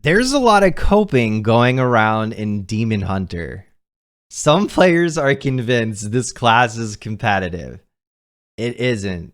There's a lot of coping going around in Demon Hunter. Some players are convinced this class is competitive. It isn't.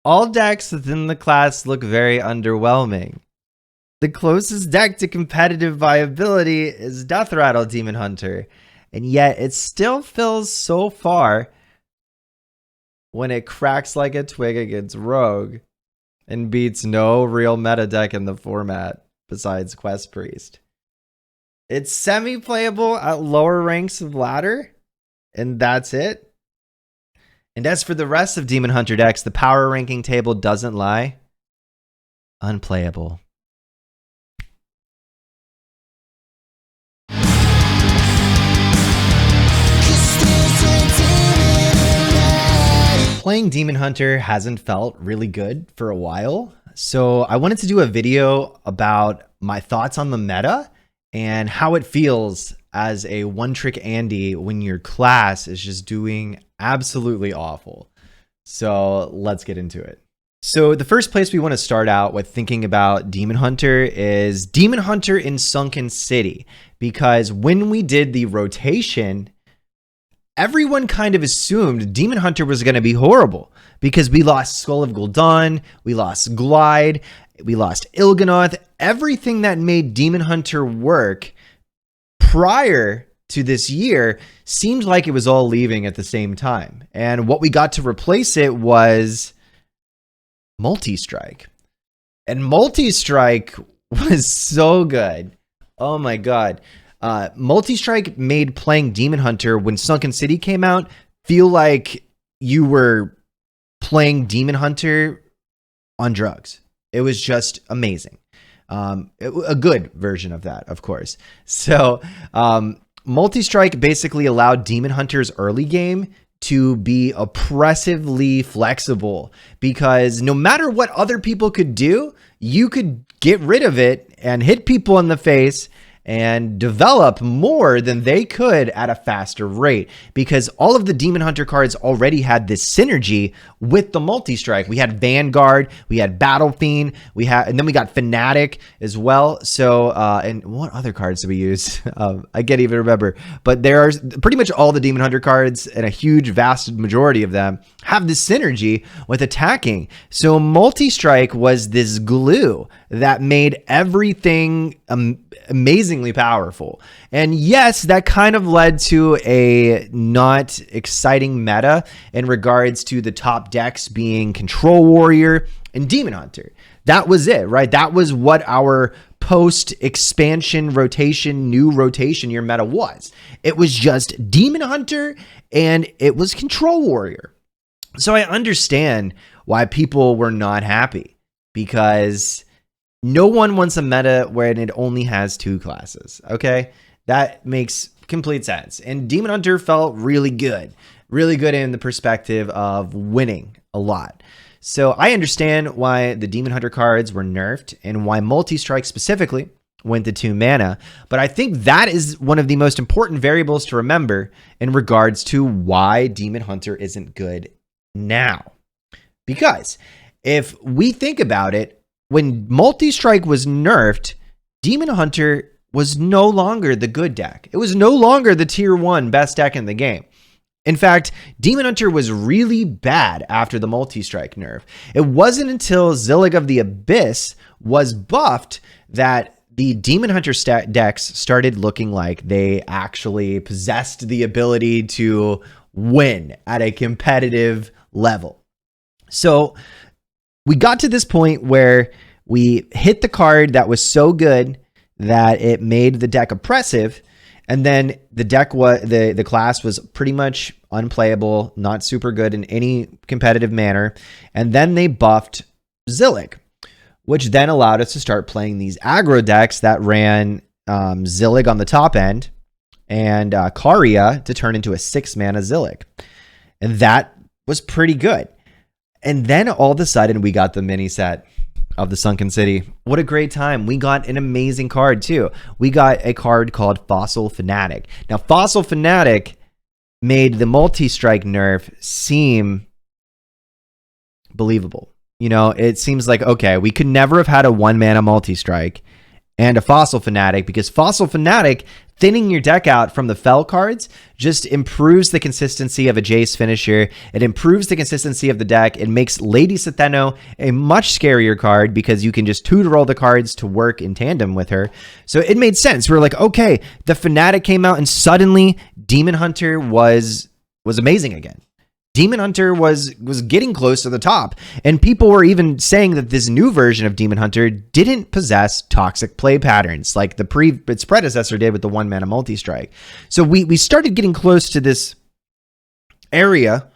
All decks within the class look very underwhelming. The closest deck to competitive viability is Death Rattle Demon Hunter, and yet it still feels so far when it cracks like a twig against Rogue and beats no real meta deck in the format besides Quest Priest. It's semi-playable at lower ranks of ladder, and that's it. And as for the rest of Demon Hunter decks, the power ranking table doesn't lie. Unplayable. Playing Demon Hunter hasn't felt really good for a while, so I wanted to do a video about my thoughts on the meta and how it feels as a one-trick Andy when your class is just doing absolutely awful. So let's get into it. So the first place we want to start out with thinking about Demon Hunter is Demon Hunter in Sunken City, because when we did the rotation, everyone kind of assumed Demon Hunter was going to be horrible because we lost Skull of Gul'dan, we lost Glide, we lost Il'gynoth. Everything that made Demon Hunter work prior to this year seemed like it was all leaving at the same time. And what we got to replace it was Multi-Strike. And Multi-Strike was so good. Oh my God. Multi-Strike made playing Demon Hunter when Sunken City came out feel like you were playing Demon Hunter on drugs. It was just amazing. A good version of that, of course. So Multi-Strike basically allowed Demon Hunter's early game to be oppressively flexible, because no matter what other people could do, you could get rid of it and hit people in the face and develop more than they could at a faster rate, because all of the Demon Hunter cards already had this synergy with the Multi-Strike. We had Vanguard, we had Battle Fiend, and then we got Fanatic as well. So, and what other cards did we use? I can't even remember, but there are pretty much all the Demon Hunter cards, and a huge, vast majority of them have this synergy with attacking. So Multi-Strike was this glue that made everything amazingly powerful. And yes, that kind of led to a not exciting meta in regards to the top decks being Control Warrior and Demon Hunter. That was it, right? That was what our post-expansion rotation, new rotation year meta was. It was just Demon Hunter and it was Control Warrior. So I understand why people were not happy, because no one wants a meta where it only has two classes, okay? That makes complete sense. And Demon Hunter felt really good in the perspective of winning a lot. So I understand why the Demon Hunter cards were nerfed and why Multi-Strike specifically went to 2 mana. But I think that is one of the most important variables to remember in regards to why Demon Hunter isn't good now. Because if we think about it, when Multi-Strike was nerfed, Demon Hunter was no longer the good deck. It was no longer the tier 1 best deck in the game. In fact, Demon Hunter was really bad after the Multi-Strike nerf. It wasn't until Zillig of the Abyss was buffed that the Demon Hunter decks started looking like they actually possessed the ability to win at a competitive level. So we got to this point where we hit the card that was so good that it made the deck oppressive, and then the deck the class was pretty much unplayable, not super good in any competitive manner. And then they buffed Zillig, which then allowed us to start playing these aggro decks that ran Zillig on the top end and Karya to turn into a 6-mana Zillig. And that was pretty good. And then all of a sudden we got the mini set of the Sunken City. What a great time. We got an amazing card too. We got a card called Fossil Fanatic. Now, Fossil Fanatic made the Multi-Strike nerf seem believable. You know, it seems like, okay, we could never have had a 1-mana Multi-Strike and a Fossil Fanatic, because Fossil Fanatic, thinning your deck out from the Fel cards, just improves the consistency of a Jace finisher. It improves the consistency of the deck. It makes Lady Setheno a much scarier card because you can just tutor all the cards to work in tandem with her. So it made sense. We were like, okay, the Fanatic came out and suddenly Demon Hunter was amazing again. Demon Hunter was getting close to the top, and people were even saying that this new version of Demon Hunter didn't possess toxic play patterns like its predecessor did with the 1-mana multi-strike. So we started getting close to this area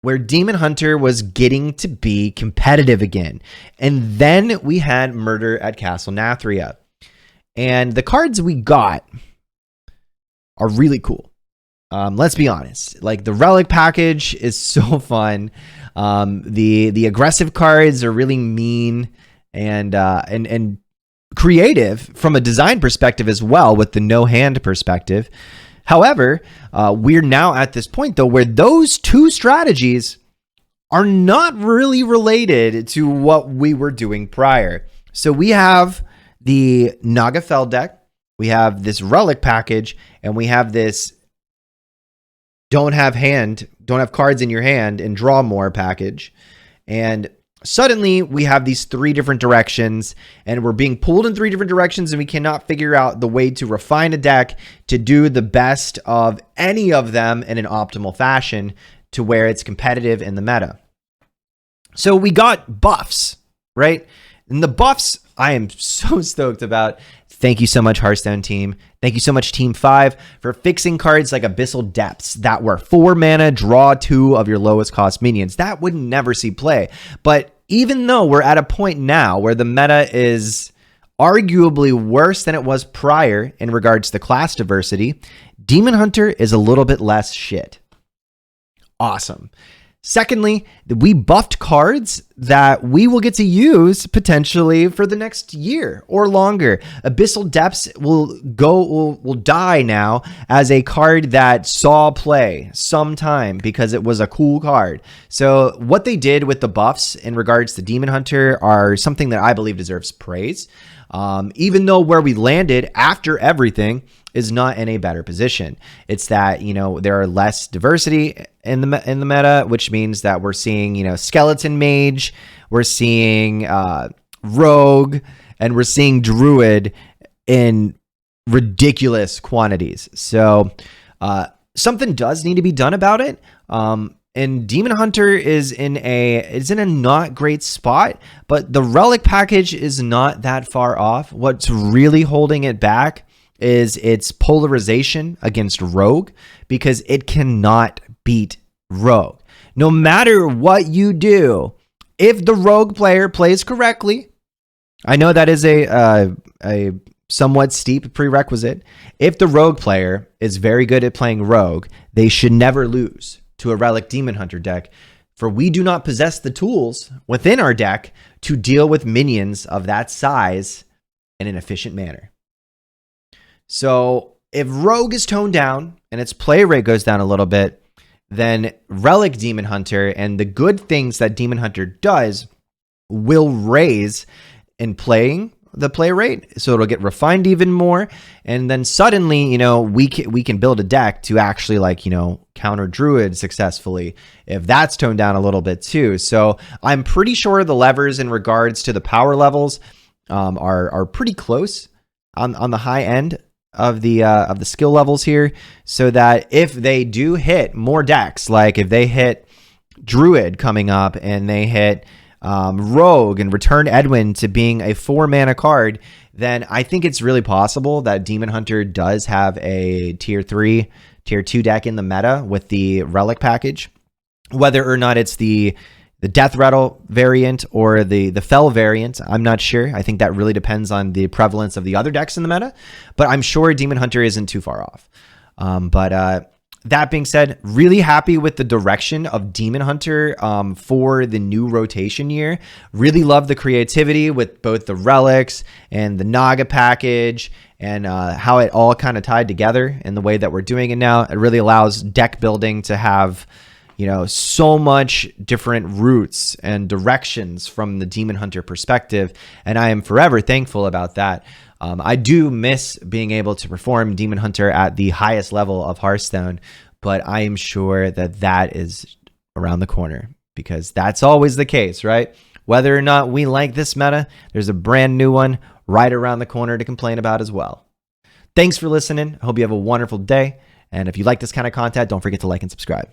where Demon Hunter was getting to be competitive again. And then we had Murder at Castle Nathria. And the cards we got are really cool. Let's be honest. Like, the Relic package is so fun. The aggressive cards are really mean and creative from a design perspective as well, with the no hand perspective. However, we're now at this point though where those two strategies are not really related to what we were doing prior. So we have the Nagafell deck, we have this Relic package, and we have this don't have cards in your hand and draw more package. And suddenly we have these 3 different directions, and we're being pulled in 3 different directions, and we cannot figure out the way to refine a deck to do the best of any of them in an optimal fashion to where it's competitive in the meta. So we got buffs, right? And the buffs I am so stoked about. Thank you so much, Hearthstone team. Thank you so much, Team 5, for fixing cards like Abyssal Depths that were 4 mana, draw 2 of your lowest cost minions. That would never see play. But even though we're at a point now where the meta is arguably worse than it was prior in regards to class diversity, Demon Hunter is a little bit less shit. Awesome. Secondly, we buffed cards that we will get to use potentially for the next year or longer. Abyssal Depths will die now as a card that saw play sometime because it was a cool card. So what they did with the buffs in regards to Demon Hunter are something that I believe deserves praise. Even though where we landed after everything is not in a better position. It's that, there are less diversity in the meta, which means that we're seeing, Skeleton Mage, we're seeing Rogue, and we're seeing Druid in ridiculous quantities. So something does need to be done about it. And Demon Hunter is in a not great spot, but the Relic package is not that far off. What's really holding it back is its polarization against Rogue, because it cannot beat Rogue. No matter what you do, if the Rogue player plays correctly, I know that is a somewhat steep prerequisite. If the Rogue player is very good at playing Rogue, they should never lose to a Relic Demon Hunter deck, for we do not possess the tools within our deck to deal with minions of that size in an efficient manner. So if Rogue is toned down and its play rate goes down a little bit, then Relic Demon Hunter and the good things that Demon Hunter does will raise in playing the play rate, so it'll get refined even more. And then suddenly, we can build a deck to actually counter Druid successfully if that's toned down a little bit too. So I'm pretty sure the levers in regards to the power levels are pretty close on the high end of the skill levels here, so that if they do hit more decks, like if they hit Druid coming up and they hit Rogue and return Edwin to being a 4-mana card, then I think it's really possible that Demon Hunter does have a tier 3, tier 2 deck in the meta with the Relic package. Whether or not it's the Death Rattle variant or the Fel variant, I'm not sure. I think that really depends on the prevalence of the other decks in the meta, but I'm sure Demon Hunter isn't too far off. That being said, really happy with the direction of Demon Hunter for the new rotation year. Really love the creativity with both the relics and the Naga package and how it all kind of tied together in the way that we're doing it now. It really allows deck building to have, so much different routes and directions from the Demon Hunter perspective, and I am forever thankful about that. I do miss being able to perform Demon Hunter at the highest level of Hearthstone, but I am sure that that is around the corner, because that's always the case, right? Whether or not we like this meta, there's a brand new one right around the corner to complain about as well. Thanks for listening. I hope you have a wonderful day. And if you like this kind of content, don't forget to like and subscribe.